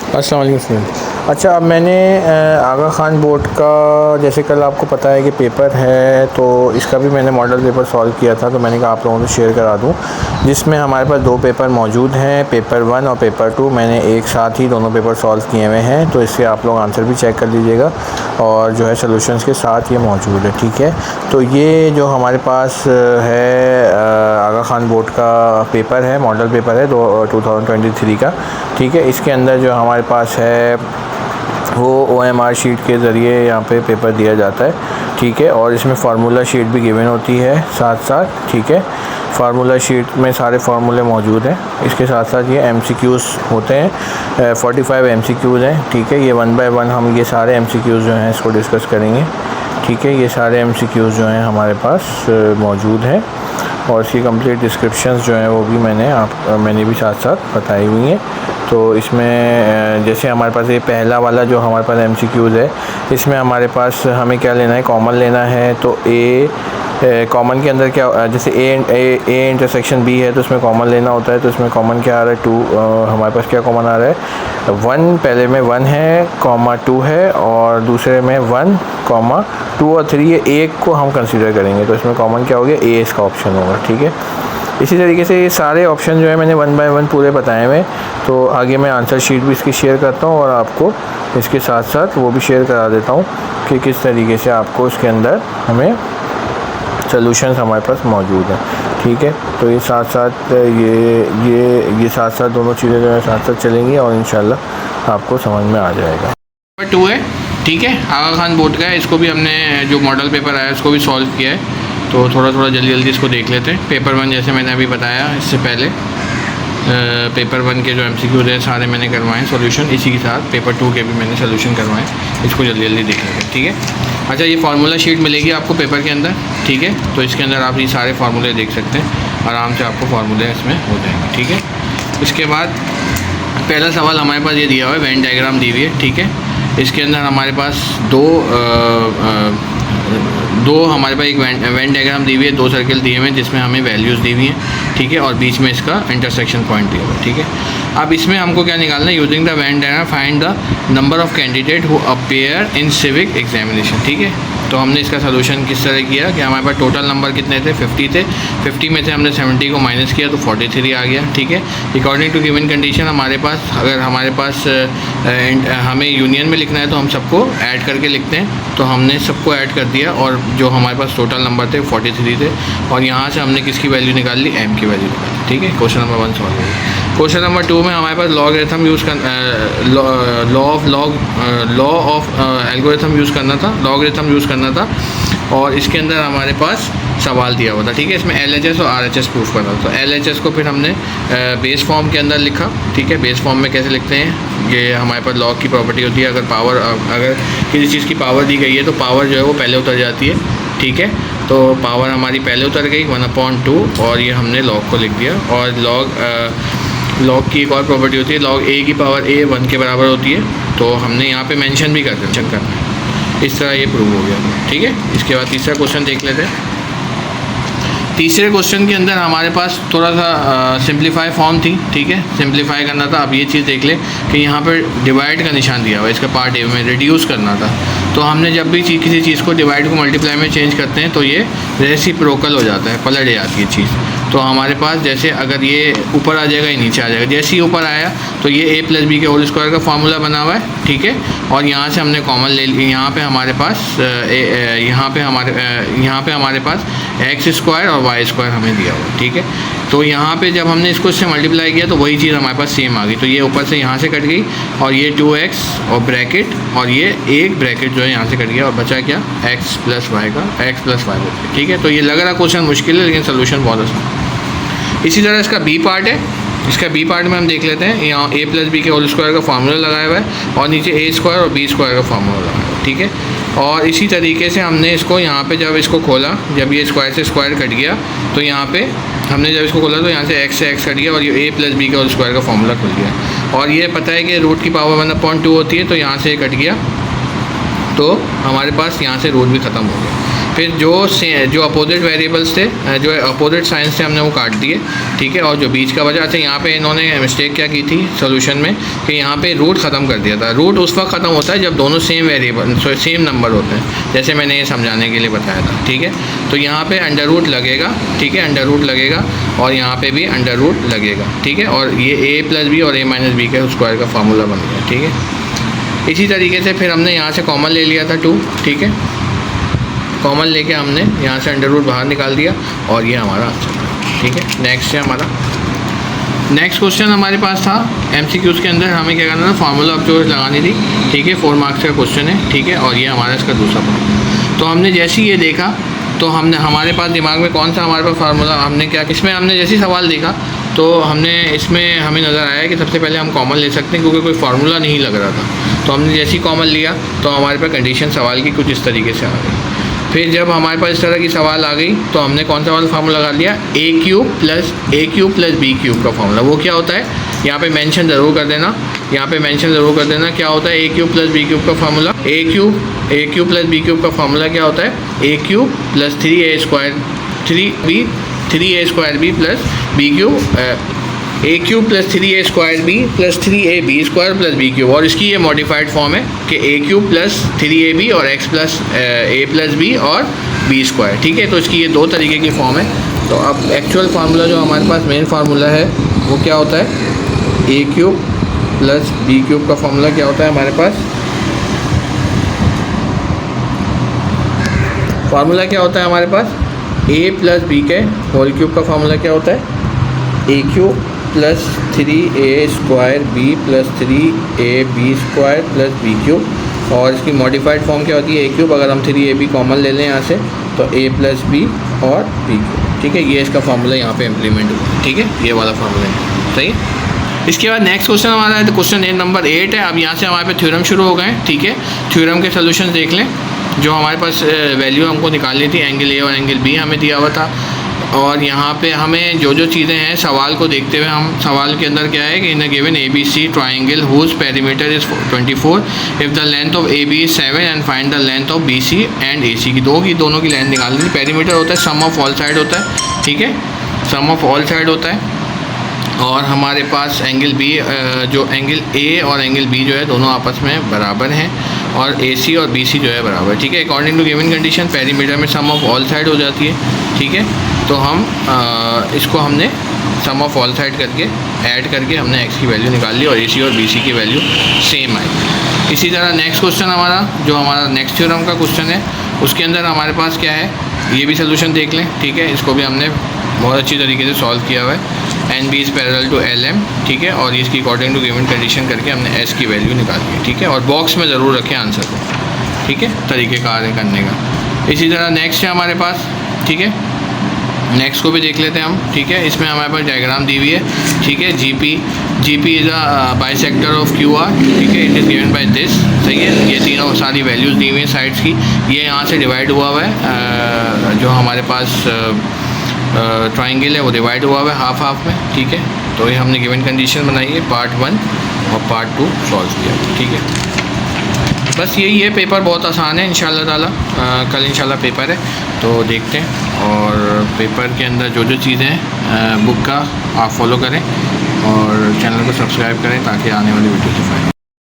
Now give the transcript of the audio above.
अस्सलाम वालेकुम स्टूडेंट। अच्छा, अब मैंने आगा खान बोर्ड का, जैसे कल आपको पता है कि पेपर है, तो इसका भी मैंने मॉडल पेपर सॉल्व किया था, तो मैंने कहा आप लोगों से शेयर करा दूं, जिसमें हमारे पास 2 पेपर मौजूद हैं, पेपर 1 और पेपर 2। मैंने एक साथ ही दोनों पेपर सॉल्व किए हुए हैं, तो इससे आप लोग आंसर भी चेक कर लीजिएगा और जो है सॉल्यूशंस के साथ ये मौजूद है। ठीक है, तो ये जो हमारे पास है आगा खान बोर्ड का पेपर है, मॉडल पेपर है 2023 का। ठीक है, इसके अंदर जो हमारे पास है वो OMR शीट के ज़रिए यहाँ पे पेपर दिया जाता है। ठीक है, और इसमें फार्मूला शीट भी गिवन होती है साथ साथ। ठीक है, फार्मूला शीट में सारे फार्मूले मौजूद हैं। इसके साथ साथ ये MCQs होते हैं, 45 MCQs हैं। ठीक है, ये 1 बाय 1 हम ये सारे MCQs जो हैं इसको डिस्कस करेंगे। ठीक है, ये सारे MCQs जो हैं हमारे पास मौजूद हैं और इसकी कंप्लीट डिस्क्रिप्शंस जो हैं वो भी मैंने भी साथ साथ बताई हुई हैं। तो इसमें जैसे हमारे पास ये पहला वाला जो हमारे पास MCQs है, इसमें हमारे पास हमें क्या लेना है, कॉमन लेना है। तो कॉमन के अंदर क्या, जैसे ए इंटरसेक्शन B है तो उसमें कॉमन लेना होता है। तो इसमें कॉमन क्या आ रहा है, 2। हमारे पास क्या कॉमन आ रहा है, 1 पहले में 1 है, 2 है, और दूसरे में 1, 2 और 3 ये एक को हम कंसीडर करेंगे। तो इसमें कॉमन क्या हो गया, A इसका ऑप्शन होगा। ठीक है, इसी तरीके से ये सारे ऑप्शन जो है मैंने 1 बाय 1 पूरे बताए हुए। तो आगे मैं आंसर शीट भी इसकी शेयर करता हूँ और आपको इसके साथ साथ वो भी शेयर करा देता हूँ कि किस तरीके से आपको इसके अंदर हमें सॉल्यूशंस हमारे पास मौजूद हैं। ठीक है, तो ये साथ साथ ये साथ साथ दोनों चीज़ें जो है साथ साथ चलेंगी और इंशाल्लाह आपको समझ में आ जाएगा। पेपर 2 है। ठीक है, आगा खान बोर्ड का है, इसको भी हमने जो मॉडल पेपर आया उसको भी सॉल्व किया है। तो थोड़ा जल्दी इसको देख लेते हैं। पेपर 1 जैसे मैंने अभी बताया इससे पहले, पेपर 1 के जो MCQs हैं सारे मैंने करवाए सॉल्यूशन, इसी के साथ पेपर 2 के भी मैंने सॉल्यूशन करवाए। इसको जल्दी देख लेते हैं। ठीक है, अच्छा, ये फार्मूला शीट मिलेगी आपको पेपर के अंदर। ठीक है, तो इसके अंदर आप ये सारे फार्मूले देख सकते हैं, आराम से आपको फार्मूले इसमें हो जाएंगे। ठीक है, इसके बाद पहला सवाल हमारे पास ये दिया हुआ है, वेन डायग्राम दी हुई है। ठीक है, इसके अंदर हमारे पास दो हमारे पास एक वेन डायग्राम दी हुई है, 2 सर्कल दिए हुए हैं जिसमें हमें वैल्यूज़ दी हुई हैं। ठीक है, और बीच में इसका इंटरसेक्शन पॉइंट दिया हुआ है। ठीक है, अब इसमें हमको क्या निकालना है, using the Venn diagram find the number of candidate who appear in civic examination. ठीक है, तो हमने इसका सलूशन किस तरह किया कि हमारे पास टोटल नंबर कितने थे, 50 थे। 50 में से हमने 70 को माइनस किया तो 43 आ गया। ठीक है, अकॉर्डिंग टू गिवन कंडीशन हमारे पास, अगर हमारे पास हमें यूनियन में लिखना है तो हम सबको ऐड करके लिखते हैं। तो हमने सबको ऐड कर दिया और जो हमारे पास टोटल नंबर थे 43 थे, और यहाँ से हमने किसकी वैल्यू निकाल ली, M की वैल्यू निकाली। ठीक है, क्वेश्चन नंबर 1 सॉल्व हो। क्वेश्चन नंबर 2 में हमारे पास लॉगरिथम यूज़ कर लॉ ऑफ एल्गोरिथम यूज़ करना था, लॉगरिथम यूज़ करना था, और इसके अंदर हमारे पास सवाल दिया हुआ था। ठीक है, इसमें LHS और RHS प्रूफ करना था। तो LHS को फिर हमने बेस फॉर्म के अंदर लिखा। ठीक है, बेस फॉर्म में कैसे लिखते हैं, ये हमारे पास लॉग की प्रॉपर्टी होती है, अगर किसी चीज़ की पावर दी गई है तो पावर जो है वो पहले उतर जाती है। ठीक है, तो पावर हमारी पहले उतर गई 1/2, और ये हमने लॉग को लिख दिया। और लॉग की एक और प्रॉपर्टी होती है, लॉग A की पावर A 1 के बराबर होती है, तो हमने यहाँ पे मेंशन भी करना है। इस तरह ये प्रूव हो गया। ठीक है, इसके बाद तीसरा क्वेश्चन देख लेते हैं। तीसरे क्वेश्चन के अंदर हमारे पास थोड़ा सा सिंप्लीफाई फॉर्म थी। ठीक है, सिंप्लीफाई करना था। अब ये चीज़ देख ले कि यहाँ पर डिवाइड का निशान दिया हुआ है, इसका पार्ट A में रिड्यूस करना था। तो हमने जब भी किसी चीज़ को डिवाइड को मल्टीप्लाई में चेंज करते हैं तो ये रेसिप्रोकल हो जाता है, पलट जाती है चीज़। तो हमारे पास जैसे अगर ये ऊपर आ जाएगा, ये नीचे आ जाएगा। जैसे ही ऊपर आया तो ये A + B के होल स्क्वायर का फार्मूला बना हुआ है। ठीक है, और यहाँ से हमने कॉमन ले लिया। यहाँ पे हमारे पास x² और y² हमें दिया हुआ है। ठीक है, तो यहाँ पे जब हमने इसको इससे मल्टीप्लाई किया तो वही चीज़ हमारे पास सेम आ गई। तो ये ऊपर से यहाँ से कट गई, और ये 2x और ब्रैकेट, और ये एक ब्रैकेट जो है यहाँ से कट गया, और बचा क्या, x + y का, x + y। ठीक है, तो ये लग रहा क्वेश्चन मुश्किल है लेकिन सोल्यूशन बहुत आसान। इसी तरह इसका B पार्ट है। इसका B पार्ट में हम देख लेते हैं, यहाँ A + B के होल स्क्वायर का फार्मूला लगाया हुआ है, और नीचे A² और B² का फार्मूला लगाया हुआ है। ठीक है, और इसी तरीके से हमने इसको यहाँ पे जब इसको खोला, जब ये स्क्वायर से स्क्वायर कट गया, तो यहाँ पे हमने जब इसको खोला तो यहाँ से x से x कट गया, और ये A + B के होल स्क्वायर का फार्मूला खुल गया। और ये पता है कि रूट की पावर 1/2 होती है, तो यहाँ से कट गया, तो हमारे पास यहाँ से रूट भी ख़त्म हो गया। फिर जो अपोजिट वेरिएबल्स थे, जो अपोजिट साइंस थे, हमने वो काट दिए, ठीक है। और जो बीच का बचा, अच्छा यहाँ पे इन्होंने मिस्टेक क्या की थी सोल्यूशन में कि यहाँ पे रूट ख़त्म कर दिया था। रूट उस वक्त ख़त्म होता है जब दोनों सेम वेरिएबल सेम नंबर होते हैं, जैसे मैंने ये समझाने के लिए बताया था, ठीक है। तो यहाँ पे अंडर रूट लगेगा, ठीक है, अंडर रूट लगेगा, और यहाँ पे भी अंडर रूट लगेगा, ठीक है। और ये a प्लस बी और a माइनस बी का स्क्वायर का फार्मूला बन गया, ठीक है। इसी तरीके से फिर हमने यहाँ से कॉमन ले लिया था 2, ठीक है। कॉमन लेके हमने यहाँ से अंडर रूट बाहर निकाल दिया और ये हमारा आंसर था, ठीक है। नेक्स्ट है हमारा नेक्स्ट क्वेश्चन हमारे पास था MCQs के अंदर हमें क्या करना था, फार्मूला ऑफ चॉइस लगानी थी, ठीक है। 4 मार्क्स का क्वेश्चन है, ठीक है। और ये हमारा इसका दूसरा पार्ट। तो हमने जैसे ही ये देखा तो हमने हमारे पास दिमाग में कौन सा हमारे पास फार्मूला, हमने क्या इसमें हमने जैसे ही सवाल देखा तो हमने इसमें हमें नज़र आया कि सबसे पहले हम कॉमन ले सकते हैं, क्योंकि कोई फार्मूला नहीं लग रहा था। तो हमने जैसे ही कॉमन लिया तो हमारे पास कंडीशन सवाल की कुछ इस तरीके से आ गई। फिर जब हमारे पास इस तरह की सवाल आ गई तो हमने कौन सा वाला फार्मूला लगा लिया, a cube plus b cube का फार्मूला। वो क्या होता है, यहाँ पे मेंशन ज़रूर कर देना, यहाँ पे मेंशन ज़रूर कर देना क्या होता है a cube plus b cube का formula. a cube plus b cube का फार्मूला क्या होता है, a cube plus 3a square b plus b cube, a cube plus 3a square b plus 3ab square plus b cube. और इसकी ये modified form है कि a क्यूब प्लस 3ab और x plus a plus b और b square, ठीक है। तो इसकी ये 2 तरीके की फॉर्म है। तो अब एक्चुअल फार्मूला जो हमारे पास मेन फार्मूला है वो क्या होता है, a cube plus b cube का फार्मूला क्या होता है हमारे पास, फार्मूला क्या होता है हमारे पास, a प्लस b के होल क्यूब का फार्मूला क्या होता है, a cube plus 3a square b plus 3ab square plus b cube. और इसकी मॉडिफाइड फॉर्म क्या होती है, a क्यूब, अगर हम 3ab कॉमन ले लें यहाँ से तो a प्लस b और b क्यूब, ठीक है। ये इसका फार्मूला यहाँ पे इम्प्लीमेंट हुआ, ठीक है, ये वाला फार्मूला है, सही है। इसके बाद नेक्स्ट क्वेश्चन हमारा है, तो क्वेश्चन नंबर 8 है। अब यहाँ से हमारे पे थ्योरम शुरू हो गए हैं, ठीक है। थ्योरम के सोल्यूशन देख लें। जो हमारे पास वैल्यू हमको निकालनी थी, एंगल a और एंगल b हमें दिया हुआ था। और यहाँ पे हमें जो चीज़ें हैं सवाल को देखते हुए, हम सवाल के अंदर क्या है कि in a given ABC triangle whose perimeter is 24 if the length of AB is 7 and find the length of BC and AC की दोनों की लेंथ निकालनी है। पेरीमीटर होता है सम ऑफ ऑल साइड होता है, ठीक है, सम ऑफ ऑल साइड होता है। और हमारे पास एंगल B, जो एंगल A और एंगल B जो है दोनों आपस में बराबर हैं, और AC और BC जो है बराबर, ठीक है। According to given condition perimeter में सम ऑफ ऑल साइड हो जाती है, ठीक है। तो हम इसको हमने सम ऑफ ऑल साइड करके ऐड करके हमने x की वैल्यू निकाल ली और AC और BC की वैल्यू सेम आई। इसी तरह नेक्स्ट क्वेश्चन हमारा नेक्स्ट थ्योरम का क्वेश्चन है, उसके अंदर हमारे पास क्या है, ये भी सोल्यूशन देख लें, ठीक है। इसको भी हमने बहुत अच्छी तरीके से सॉल्व किया हुआ है। NB is parallel to LM, ठीक है। और इसकी अकॉर्डिंग टू गिवन कंडीशन करके हमने S की वैल्यू निकाली है, ठीक है। और बॉक्स में ज़रूर रखें आंसर को, ठीक है, तरीक़ेकार है करने का। इसी तरह नेक्स्ट है हमारे पास, ठीक है। नेक्स्ट को भी देख लेते हैं हम, ठीक है। इसमें हमारे पास डायग्राम दी हुई है, ठीक है। GP is a bisector of QR, ठीक है। It is given by this, सही है। ये तीनों सारी वैल्यूज़ दी हुई हैं साइड्स की। ये यहाँ से डिवाइड हुआ है, जो हमारे पास ट्राइंगल है वो डिवाइड हुआ है हाफ हाफ में, ठीक है। तो ये हमने गिवन कंडीशन बनाई है, पार्ट 1 और पार्ट 2 सॉल्व किया, ठीक है। बस यही है, पेपर बहुत आसान है इंशाल्लाह ताला। कल इंशाल्लाह पेपर है, तो देखते हैं। और पेपर के अंदर जो चीज़ें हैं बुक का आप फॉलो करें और चैनल को सब्सक्राइब करें ताकि आने वाली वीडियो से फायदा।